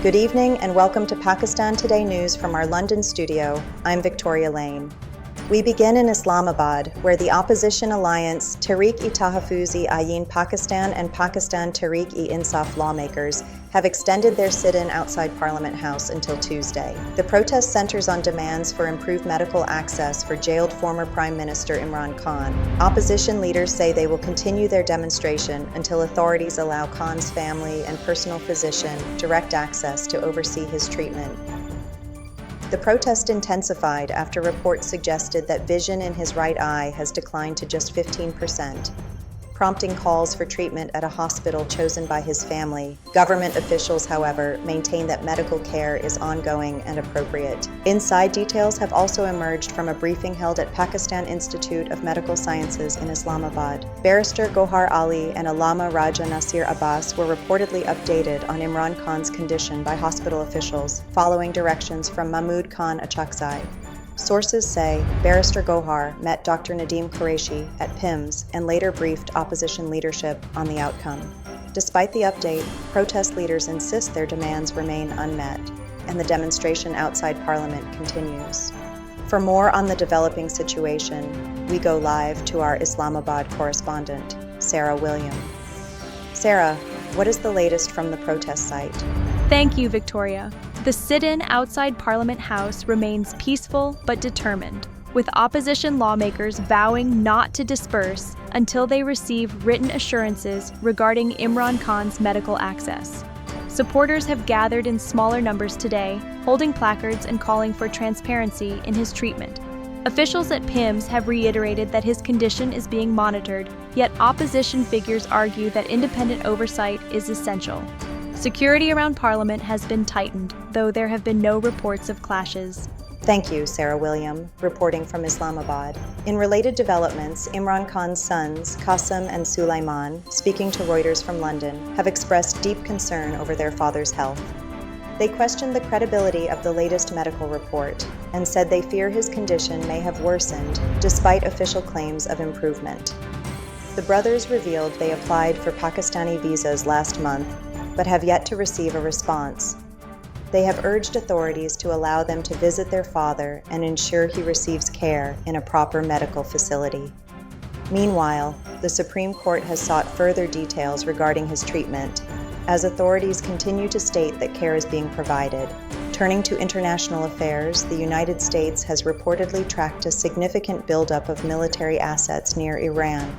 Good evening and welcome to Pakistan Today News from our London studio. I'm Victoria Lane. We begin in Islamabad, where the opposition alliance Tehreek-e-Tahafuz-e-Ayin Pakistan and Pakistan Tehreek-e-Insaf lawmakers have extended their sit-in outside Parliament House until Tuesday. The protest centers on demands for improved medical access for jailed former Prime Minister Imran Khan. Opposition leaders say they will continue their demonstration until authorities allow Khan's family and personal physician direct access to oversee his treatment. The protest intensified after reports suggested that vision in his right eye has declined to just 15%, prompting calls for treatment at a hospital chosen by his family. Government officials, however, maintain that medical care is ongoing and appropriate. Inside details have also emerged from a briefing held at Pakistan Institute of Medical Sciences in Islamabad. Barrister Gohar Ali and Allama Raja Nasir Abbas were reportedly updated on Imran Khan's condition by hospital officials, following directions from Mahmood Khan Achakzai. Sources say Barrister Gohar met Dr. Nadeem Qureshi at PIMS and later briefed opposition leadership on the outcome. Despite the update, protest leaders insist their demands remain unmet, and the demonstration outside Parliament continues. For more on the developing situation, we go live to our Islamabad correspondent, Sarah William. Sarah, what is the latest from the protest site? Thank you, Victoria. The sit-in outside Parliament House remains peaceful but determined, with opposition lawmakers vowing not to disperse until they receive written assurances regarding Imran Khan's medical access. Supporters have gathered in smaller numbers today, holding placards and calling for transparency in his treatment. Officials at PIMS have reiterated that his condition is being monitored, yet opposition figures argue that independent oversight is essential. Security around Parliament has been tightened, though there have been no reports of clashes. Thank you, Sarah William, reporting from Islamabad. In related developments, Imran Khan's sons, Qasim and Sulaiman, speaking to Reuters from London, have expressed deep concern over their father's health. They questioned the credibility of the latest medical report and said they fear his condition may have worsened despite official claims of improvement. The brothers revealed they applied for Pakistani visas last month, but have yet to receive a response. They have urged authorities to allow them to visit their father and ensure he receives care in a proper medical facility. Meanwhile, the Supreme Court has sought further details regarding his treatment, as authorities continue to state that care is being provided. Turning to international affairs, the United States has reportedly tracked a significant buildup of military assets near Iran.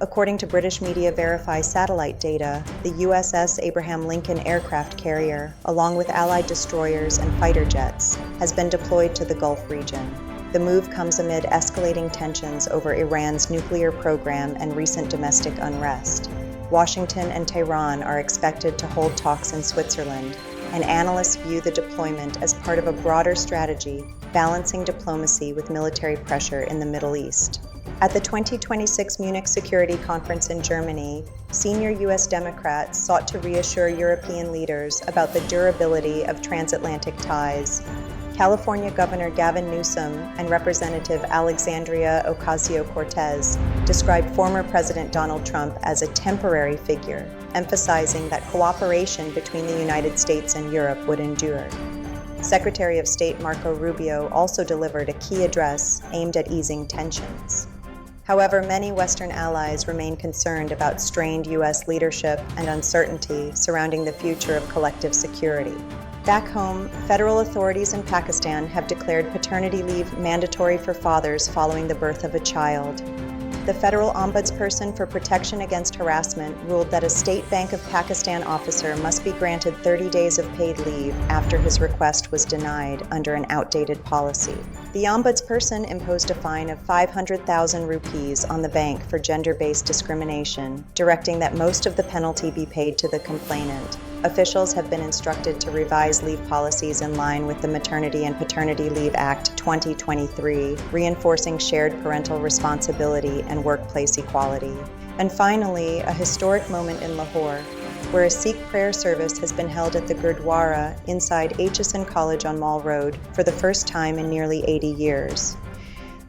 According to British media Verify satellite data, the USS Abraham Lincoln aircraft carrier, along with Allied destroyers and fighter jets, has been deployed to the Gulf region. The move comes amid escalating tensions over Iran's nuclear program and recent domestic unrest. Washington and Tehran are expected to hold talks in Switzerland, and analysts view the deployment as part of a broader strategy balancing diplomacy with military pressure in the Middle East. At the 2026 Munich Security Conference in Germany, senior U.S. Democrats sought to reassure European leaders about the durability of transatlantic ties. California Governor Gavin Newsom and Representative Alexandria Ocasio-Cortez described former President Donald Trump as a temporary figure, emphasizing that cooperation between the United States and Europe would endure. Secretary of State Marco Rubio also delivered a key address aimed at easing tensions. However, many Western allies remain concerned about strained U.S. leadership and uncertainty surrounding the future of collective security. Back home, federal authorities in Pakistan have declared paternity leave mandatory for fathers following the birth of a child. The federal ombudsperson for protection against harassment ruled that a State Bank of Pakistan officer must be granted 30 days of paid leave after his request was denied under an outdated policy. The ombudsperson imposed a fine of 500,000 rupees on the bank for gender-based discrimination, directing that most of the penalty be paid to the complainant. Officials have been instructed to revise leave policies in line with the Maternity and Paternity Leave Act 2023, reinforcing shared parental responsibility and workplace equality. And finally, a historic moment in Lahore, where a Sikh prayer service has been held at the Gurdwara inside Aitchison College on Mall Road for the first time in nearly 80 years.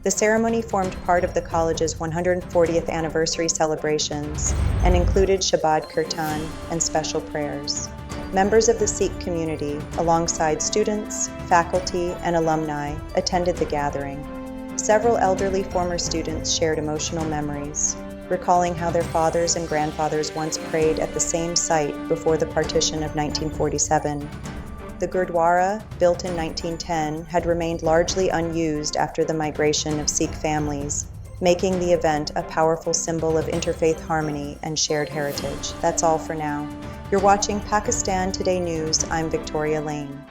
The ceremony formed part of the college's 140th anniversary celebrations and included Shabad Kirtan and special prayers. Members of the Sikh community, alongside students, faculty, and alumni, attended the gathering. Several elderly former students shared emotional memories, recalling how their fathers and grandfathers once prayed at the same site before the partition of 1947. The Gurdwara, built in 1910, had remained largely unused after the migration of Sikh families, making the event a powerful symbol of interfaith harmony and shared heritage. That's all for now. You're watching Pakistan Today News. I'm Victoria Lane.